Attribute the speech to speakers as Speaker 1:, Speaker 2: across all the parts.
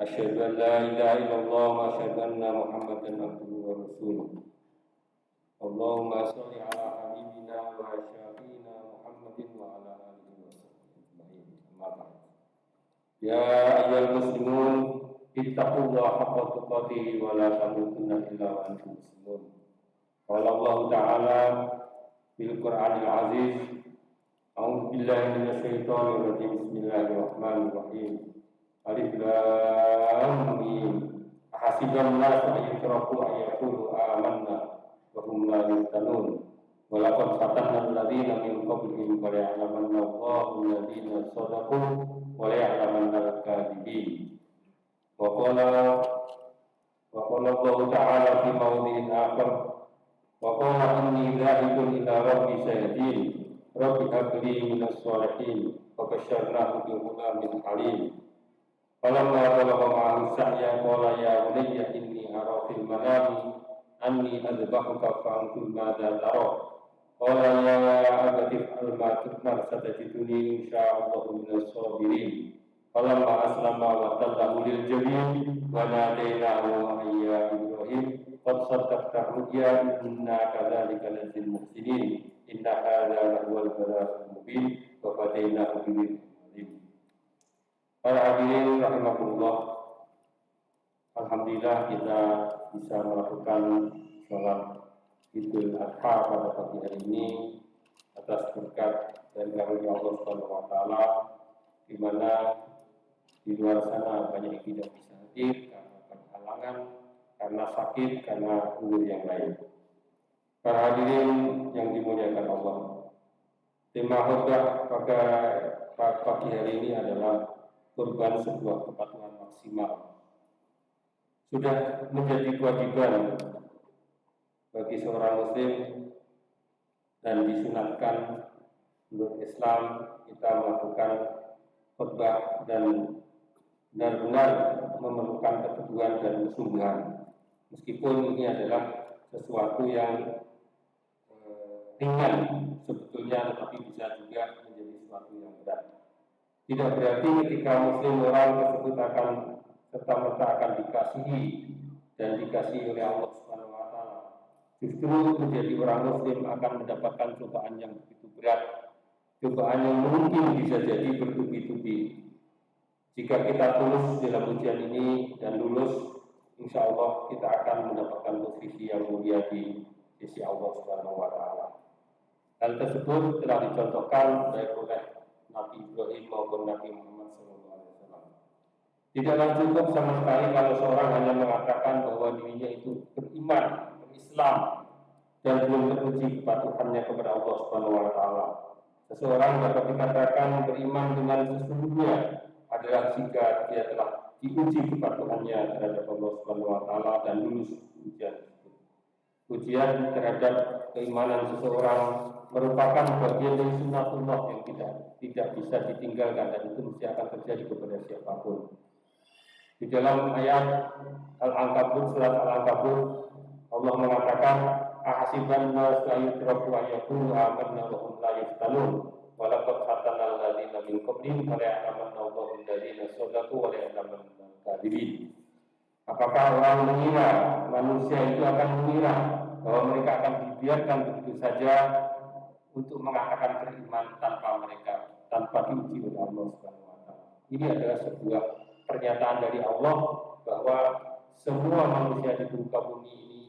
Speaker 1: أشهد أن لا إله إلا الله وأشهد أن محمدا عبده ورسوله. اللهم صل على حبيبنا وشفينا محمد وعلى آله وصحبه أجمعين. أما بعد. يا أيها المسلمون اتقوا الله حق تقاته ولا تموتن إلا وأنتم مسلمون. قال الله تعالى في القرآن العزيز: أعوذ بالله من الشيطان الرجيم. بسم الله الرحمن الرحيم. Alif Lam Mim. Ahasiban nas an yutraku an yaqulu amanna wa hum la yuftanun. Wa laqad fatanna alladziina min qablihim wa liya'lamanna Allahu alladziina shadaqu wa liya'lamanna al-kaadzibin. Wa qala Allahu ta'ala fi mawdhi'in akhar wa qala inni dhaahibun ila rabbi sayahdin. Rabbi hab li minas shalihin. Fa basyarnahu bi ghulamin halim. Falamma balagha ma'ahu sa'ya qala ya bunayya inni ara fil manami anni adbahuka fanzur madza tara. Qala ya abati if'al ma tu'mar satajiduni insyaallahu minas sabirin. Falamma aslama wa tallahu lil jabin wa nadainahu ya Ibrahim qad saddaqta ru'ya inna kadzalika najzil muhsinin. Inna hadza lahuwal balaghul mubin wa fadainahu bil Para hadirin rahimakumullah, alhamdulillah kita bisa melakukan sholat Idul Adha pada pagi hari ini atas berkat dan karunia Allah Subhanahu wa taala, di mana di luar sana banyak yang tidak bisa hadir karena halangan, karena sakit, karena umur yang lain. Para hadirin yang dimuliakan Allah, tema khutbah pada pagi hari ini adalah kurban sebuah kepatuhan maksimal. Sudah menjadi kewajiban bagi seorang muslim dan disunatkan menurut Islam kita melakukan khutbah dan benar-benar memerlukan keteguhan dan kesungguhan. Meskipun ini adalah sesuatu yang ringan sebetulnya, tetapi bisa juga menjadi sesuatu yang berat. Tidak berarti ketika muslim orang tersebut akan serta-merta akan dikasihi dan dikasihi oleh Allah Subhanahu wa taala. Justru menjadi orang muslim akan mendapatkan cobaan yang begitu berat. Cobaan yang mungkin bisa jadi bertubi-tubi. Jika kita tulus dalam ujian ini dan lulus, insya Allah kita akan mendapatkan posisi yang mulia di sisi Allah Subhanahu wa taala. Hal tersebut telah dicontohkan baik oleh Nabi Ibrahim maupun Nabi Muhammad SAW. Tidaklah cukup sama sekali kalau seorang hanya mengatakan bahwa dirinya itu beriman, berislam, dan belum teruji kepatuhannya kepada Allah Subhanahu wa taala. Seseorang dapat dikatakan beriman dengan sesungguhnya adalah jika dia telah diuji kepatuhannya terhadap Allah Subhanahu wa taala dan lulus ujian tersebut. Ujian terhadap keimanan seseorang merupakan bagian dari sunnatullah yang tidak bisa ditinggalkan, dan itu mesti akan terjadi kepada siapapun. Di dalam ayat Al-Ankabut, surat Al-Ankabut, Allah mengatakan ahasiban nas la yutraku ayaqulu amanna wa hum la yuftanun wa laqad fatanna alladziina min qablihim wa liya'lamanna Allahu alladziina shadaqu wa liya'lamanna al-kaadzibin. Apakah orang mengira, manusia itu akan mengira bahwa mereka akan dibiarkan begitu saja untuk mengatakan beriman tanpa diuji oleh Allah Subhanahu wa taala. Ini adalah sebuah pernyataan dari Allah bahwa semua manusia di muka bumi ini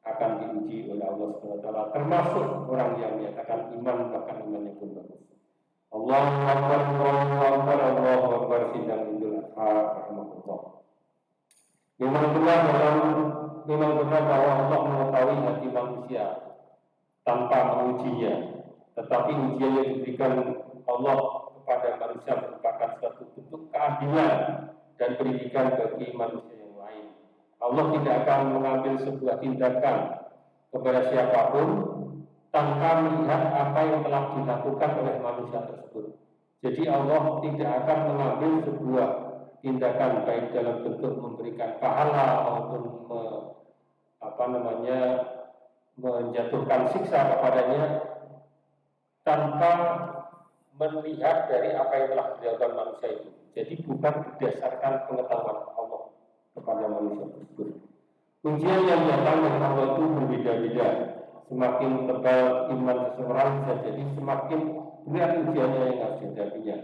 Speaker 1: akan diuji oleh Allah Subhanahu wa taala, termasuk orang yang menyatakan iman, bahkan imannya pun bagus. Allahu akbar, Allahu akbar, Allahu akbar. Sidang Idul Adha rahmatullah. Memang benar bahwa Allah mengetahui hati manusia tanpa mengujinya. Tetapi ujian yang diberikan Allah kepada manusia merupakan suatu bentuk keadilan dan pendidikan bagi manusia yang lain. Allah tidak akan mengambil sebuah tindakan kepada siapapun tanpa melihat apa yang telah dilakukan oleh manusia tersebut. Jadi Allah tidak akan mengambil sebuah tindakan baik dalam bentuk memberikan pahala maupun menjatuhkan siksa kepadanya tanpa melihat dari apa yang telah dilakukan manusia itu. Jadi bukan berdasarkan pengetahuan Allah kepada manusia tersebut. Ujian yang datang dari Allah itu berbeda-beda. Semakin tebal iman seseorang bisa jadi semakin berat ujiannya yang harus dihadapinya.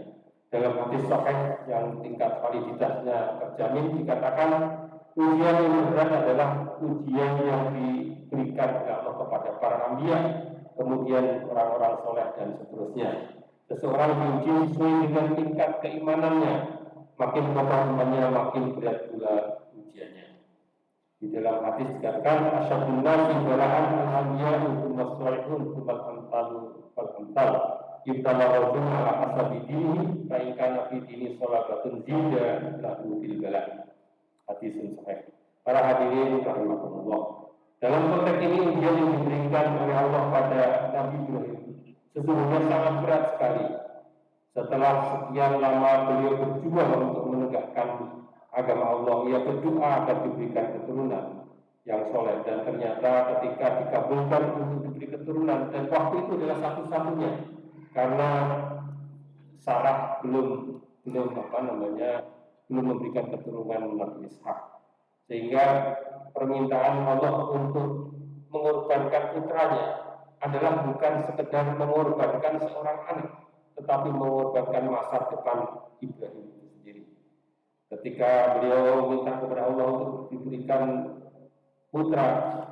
Speaker 1: Dalam hadis sahih yang tingkat validitasnya terjamin dikatakan ujian yang berat adalah ujian yang diberikan oleh Allah kepada para anbiya, kemudian orang-orang soleh dan seterusnya. Seseorang diuji sesuai dengan tingkat keimanannya, makin kokoh imannya makin berat pula ujiannya. Di dalam hadis dikatakan asyadun nasi bala'an al-anbiya'u tsumma shalihun tsumma al-amsalu fal-amsal yubtala rajul ala hasabi dinihi fa in kana fi dini shalabatun zida lahu fil bala'. Hadis sahih. Para hadirin rahimakumullah. Dalam konteks ini ujian yang diberikan oleh Allah pada Nabi Ibrahim sesungguhnya sangat berat sekali. Setelah sekian lama beliau berjuang untuk menegakkan agama Allah, ia berdoa agar diberikan keturunan yang soleh, dan ternyata ketika dikabulkan untuk diberi keturunan, dan waktu itu adalah satu-satunya karena Sarah belum memberikan keturunan Nabi Ishak, sehingga permintaan Allah untuk mengorbankan putranya adalah bukan sekedar mengorbankan seorang anak, tetapi mengorbankan masa depan Ibrahim itu sendiri. Ketika beliau minta kepada Allah untuk diberikan putra,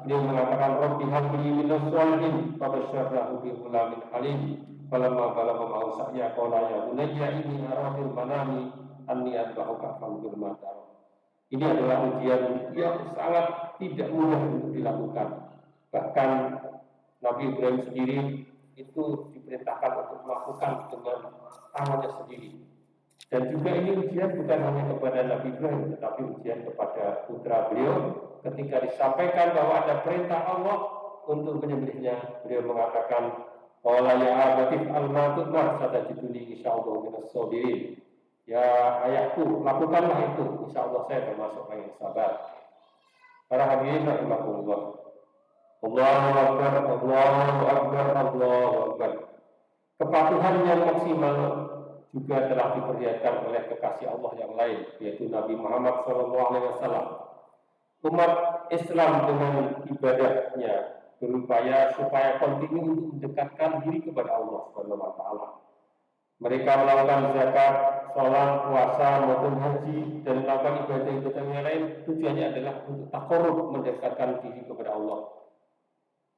Speaker 1: beliau mengatakan Rabbi habli minas sholihin fabasyarnahu bi ghulamin halim falamma balagha ma'ahu sa'ya qala ya bunayya inni ara fil manami anni adbahuka fanzur ma tara. Ini adalah ujian yang sangat tidak mudah untuk dilakukan. Bahkan Nabi Ibrahim sendiri itu diperintahkan untuk melakukan dengan tangannya sendiri. Dan juga ini ujian bukan hanya kepada Nabi Ibrahim, tetapi ujian kepada putra beliau. Ketika disampaikan bahwa ada perintah Allah untuk menyembelihnya, beliau mengatakan, "Qala ya abati al-ma tu'mar satajiduni insyaallah minas sabirin." Ya ayahku, lakukanlah itu, insyaallah saya termasuk orang yang sabar. Para hadirin rahimakumullah. Allahu Akbar, Allahu Akbar, Allahu Akbar. Kepatuhan yang maksimal juga telah diperlihatkan oleh kekasih Allah yang lain, yaitu Nabi Muhammad SAW. Umat Islam dengan ibadahnya berupaya supaya kontinu untuk mendekatkan diri kepada Allah SWT. Mereka melakukan zakat, sholat, puasa maupun haji dan melakukan ibadah-ibadah yang lain, tujuannya adalah untuk taqarrub, mendekatkan diri kepada Allah.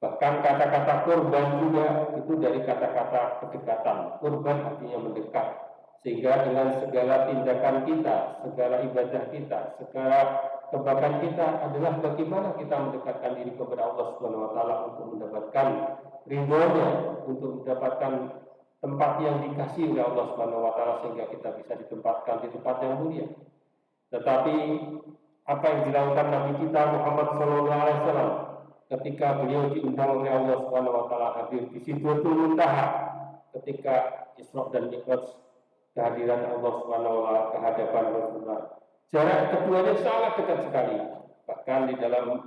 Speaker 1: Bahkan kata-kata kurban juga itu dari kata-kata kedekatan. Kurban artinya mendekat. Sehingga dengan segala tindakan kita, segala ibadah kita, segala kebaikan kita adalah bagaimana kita mendekatkan diri kepada Allah Subhanahu wa taala untuk mendapatkan ridhonya, untuk mendapatkan tempat yang dikasihi oleh Allah Subhanahu wa taala sehingga kita bisa ditempatkan di tempat yang mulia. Tetapi apa yang dilakukan Nabi kita Muhammad SAW ketika beliau diundang oleh Allah Subhanahu wa taala hadir di Sidratul Muntaha ketika Isra dan Mi'raj, kehadiran Allah Subhanahu wa taala, kehadapan Rasulullah. Jarak keduanya sangat dekat sekali. Bahkan di dalam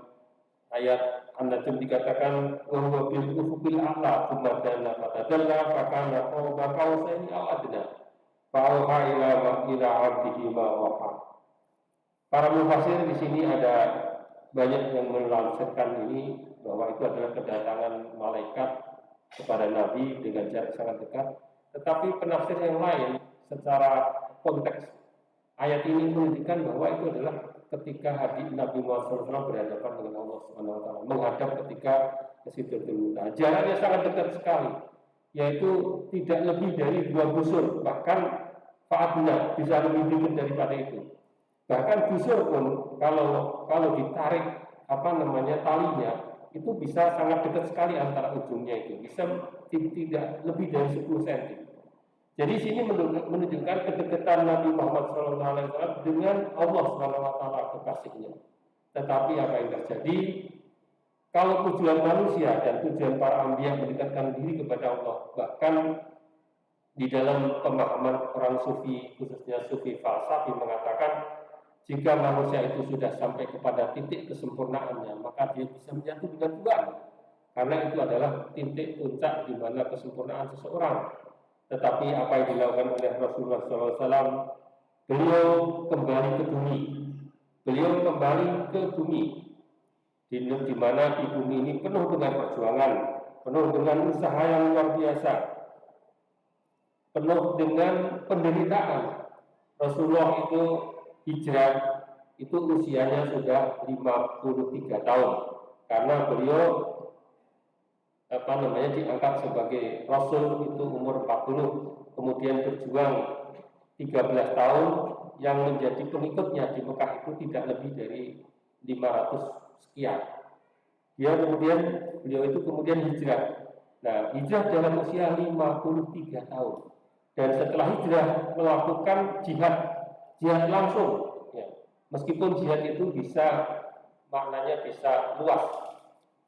Speaker 1: ayat An-Najm dikatakan wa huwa bil ufuqil a'la tsumma dana fatadalla fa kana qaba qausaini aw adna fa auha ila 'abdihi ma waha. Para mufasir di sini ada banyak yang menafsirkan ini bahwa itu adalah kedatangan malaikat kepada Nabi dengan jarak sangat dekat. Tetapi penafsir yang lain secara konteks ayat ini menunjukkan bahwa itu adalah ketika hadir Nabi Muhammad SAW berhadapan dengan Allah Subhanahu wa taala, menghadap ketika ke Sidratul Muntaha. Jaraknya sangat dekat sekali, yaitu tidak lebih dari 2 busur, bahkan fa'adna bisa lebih dikit daripada itu. Bahkan busur pun kalau ditarik talinya itu bisa sangat dekat sekali antara ujungnya, itu bisa tidak lebih dari 10 cm. Jadi sini menunjukkan kedekatan Nabi Muhammad SAW dengan Allah SWT kekasihnya. Tetapi apa yang terjadi kalau tujuan manusia dan tujuan para anbiya mendekatkan diri kepada Allah, bahkan di dalam pemahaman orang sufi, khususnya sufi falsafi, mengatakan jika manusia itu sudah sampai kepada titik kesempurnaannya, maka dia bisa menyatu dengan Tuhan. Karena itu adalah titik puncak di mana kesempurnaan seseorang. Tetapi apa yang dilakukan oleh Rasulullah SAW, beliau kembali ke bumi. beliau kembali ke bumi, di mana di bumi ini penuh dengan perjuangan, penuh dengan usaha yang luar biasa, penuh dengan penderitaan. Rasulullah itu hijrah itu usianya sudah 53 tahun, karena beliau diangkat sebagai Rasul itu umur 40, kemudian berjuang 13 tahun, yang menjadi pengikutnya di Mekah itu tidak lebih dari 500 sekian. Beliau itu kemudian hijrah. Nah, hijrah dalam usia 53 tahun. Dan setelah hijrah melakukan jihad langsung. Ya. Meskipun jihad itu maknanya bisa luas.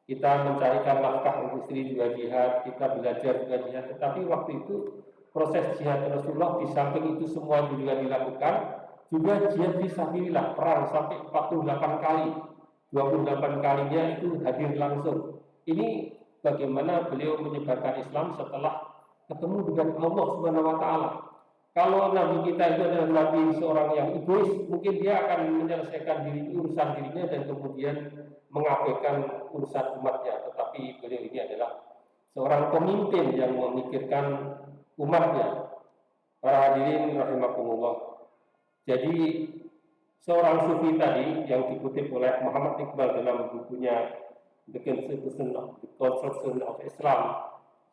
Speaker 1: Kita mencarikan nafkah untuk istri juga jihad, kita belajar juga jihad. Tetapi waktu itu proses jihad Rasulullah di samping itu semua juga dilakukan, juga jihad fisabilillah, perang sampai 48 kali, 28 kalinya itu hadir langsung. Ini bagaimana beliau menyebarkan Islam setelah ketemu dengan Allah Subhanahu wa taala. Kalau nabi kita itu adalah nabi seorang yang egois, mungkin dia akan menyelesaikan urusan dirinya dan kemudian mengabaikan urusan umatnya. Tetapi beliau ini adalah seorang pemimpin yang memikirkan umatnya. Para hadirin rahimakumullah. Jadi seorang sufi tadi yang dikutip oleh Muhammad Iqbal dalam bukunya The Construction of Islam,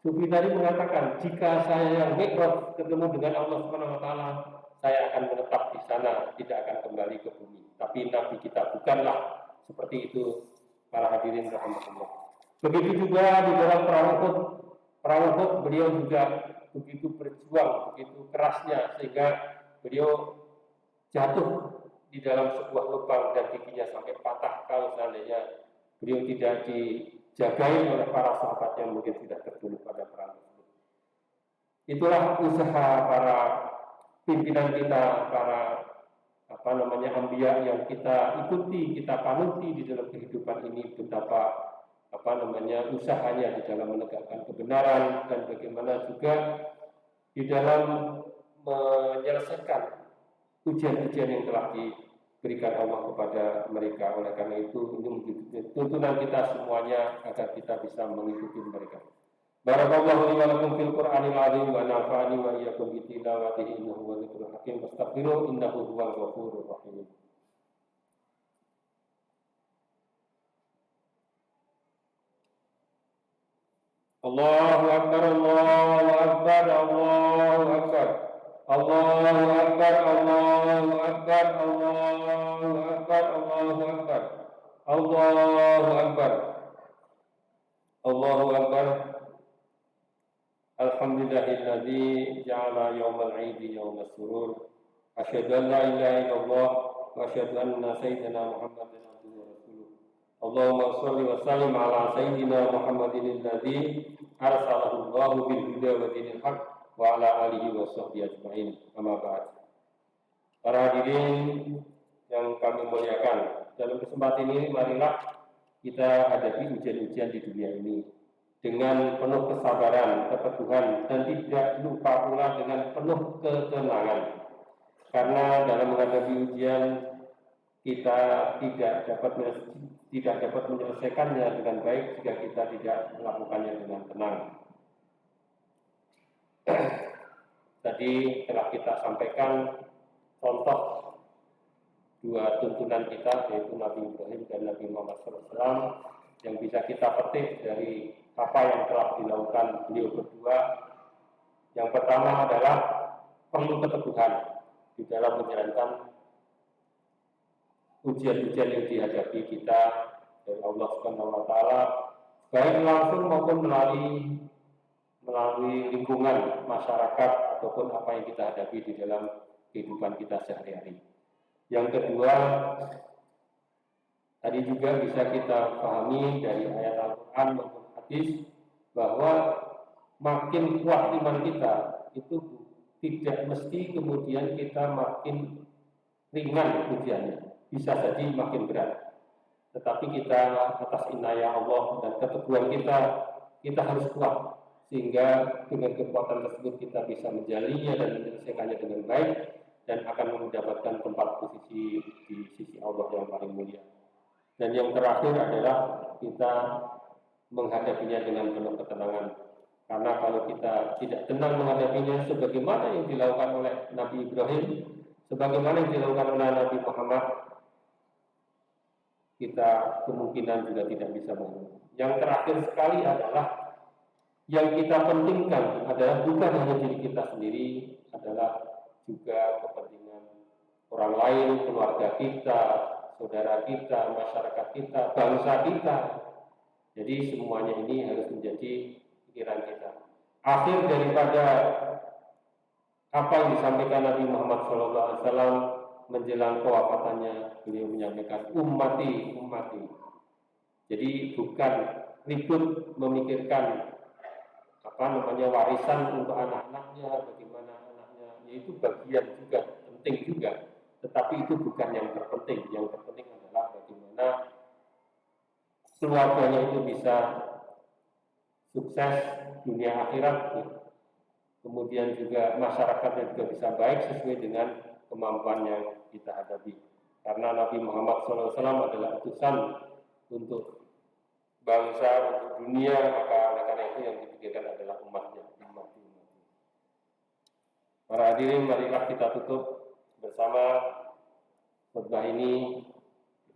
Speaker 1: sufi tadi mengatakan, jika saya yang mi'raj ketemu dengan Allah Subhanahu wa taala, saya akan menetap di sana, tidak akan kembali ke bumi. Tapi nabi kita bukanlah seperti itu, para hadirin rahimakumullah. Begitu juga di dalam perang Uhud beliau juga begitu berjuang, begitu kerasnya, sehingga beliau jatuh di dalam sebuah lubang dan giginya sampai patah. Kalau seandainya beliau tidak dijagai oleh para sahabat yang mungkin tidak terbunuh pada perang tersebut. Itulah usaha para pimpinan kita, para anbiya yang kita ikuti, kita panuti di dalam kehidupan ini, betapa usahanya di dalam menegakkan kebenaran dan bagaimana juga di dalam menyelesaikan ujian-ujian yang telah diberikan Allah kepada mereka. Oleh karena itu, ini tuntunan kita semuanya agar kita bisa mengikuti mereka. Barakallahu li wa lakum fil Qur'anil azim wa nafa'ani wa iyyakum bi tilawatihi innahu huwal dzikrul hakim. Fastaghfiruhu innahu huwal ghafurur rahim. Allahu akbar, Allahu akbar, Allahu akbar. Allahu akbar, Allahu akbar, Allahu akbar, Allahu akbar. Allahu akbar. Allahu akbar. Alhamdulillahilladzi ja'ala yaumal 'idi yaumas surur. Asyhadu an la ilaha illallah wa asyhadu anna sayyidina Muhammadan abduhu wa rasuluh. Allahumma shalli wa sallim ala sayyidina Muhammadin alladzi arsalahu Allahu bil huda wa dinil haqq wa ala alihi wa sahbihi ajma'in. Amma ba'd. Para hadirin yang kami muliakan, dalam kesempatan ini marilah kita hadapi ujian-ujian di dunia ini dengan penuh kesabaran, keteguhan, dan tidak lupa pula dengan penuh ketenangan. Karena dalam menghadapi ujian kita tidak dapat menyelesaikannya dengan baik jika kita tidak melakukannya dengan tenang. Tadi telah kita sampaikan contoh dua tuntunan kita, yaitu Nabi Ibrahim dan Nabi Muhammad SAW, yang bisa kita petik dari apa yang telah dilakukan beliau berdua. Yang pertama adalah perlu keteguhan di dalam menjalankan ujian-ujian yang dihadapi kita dari Allah Subhanahu wa taala, baik langsung maupun melalui lingkungan masyarakat ataupun apa yang kita hadapi di dalam kehidupan kita sehari-hari. Yang kedua, tadi juga bisa kita pahami dari ayat Al-Quran maupun hadis bahwa makin kuat iman kita itu tidak mesti kemudian kita makin ringan ujiannya, bisa jadi makin berat. Tetapi kita atas inayah Allah dan keteguhan kita harus kuat, sehingga dengan kekuatan tersebut kita bisa menjalaninya dan menyelesaikannya dengan baik dan akan mendapatkan tempat posisi di sisi Allah yang mulia. Dan yang terakhir adalah kita menghadapinya dengan penuh ketenangan. Karena kalau kita tidak tenang menghadapinya sebagaimana yang dilakukan oleh Nabi Ibrahim, sebagaimana yang dilakukan oleh Nabi Muhammad, kita kemungkinan juga tidak bisa menang. Yang terakhir sekali adalah yang kita pentingkan adalah bukan hanya diri kita sendiri, adalah juga kepentingan orang lain, keluarga kita, saudara kita, masyarakat kita, bangsa kita. Jadi semuanya ini harus menjadi pikiran kita. Akhir daripada apa yang disampaikan Nabi Muhammad SAW menjelang kewafatannya, beliau menyampaikan ummati, ummati. Jadi bukan ribut memikirkan warisan untuk anak-anaknya, bagaimana anaknya, yaitu bagian juga penting juga, tetapi itu bukan yang terpenting. Yang terpenting adalah bagaimana keluarganya itu bisa sukses dunia akhirat, kemudian juga masyarakatnya juga bisa baik sesuai dengan kemampuan yang kita hadapi. Karena Nabi Muhammad SAW adalah utusan untuk bangsa, untuk dunia, maka oleh karena itu yang dipikirkan adalah umatnya. Para hadirin, marilah kita tutup bersama khutbah ini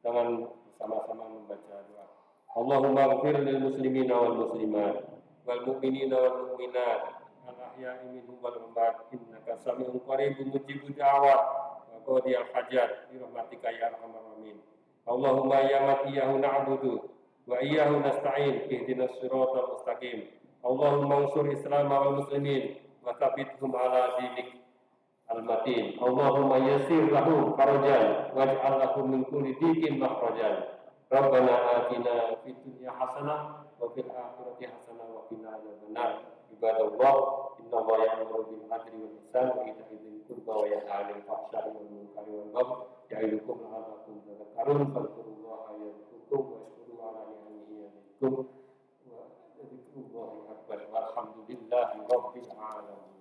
Speaker 1: dengan bersama-sama membaca doa. Allahumma ghfir lil muslimina wal muslimat wal mu'minina wal mu'minat al ahya'i minhum wal amwat innaka sami'un qaribun mujibud da'wat wa qadiyal hajat bi rahmatika ya arhamar rahimin. Allahumma ya man iyyahu na'budu wa iyyahu nasta'in ihdinas siratal mustaqim. Allahumma ansur Islam wal muslimin wa tsabbithum ala dinik al-matin. Allahumma yassir lahum farajan waj'al lahum min kulli dhiqin makhrajan. Rabbana atina fid dunya hasanah wa fil akhirati hasanah wa qina adzabannar. Ibadallah, inna Allaha ya'muru bil 'adli wal ihsan wa ita'i dzil qurba wa yanha 'anil fahsya'i wal munkari wal baghi ya'idukum la'allakum tadhakkarun. Fadhkurullaha yadhkurkum washkuru 'ala ni'amihi yazidkum wa dzikrullahi akbar. Walhamdulillahi rabbil alamin.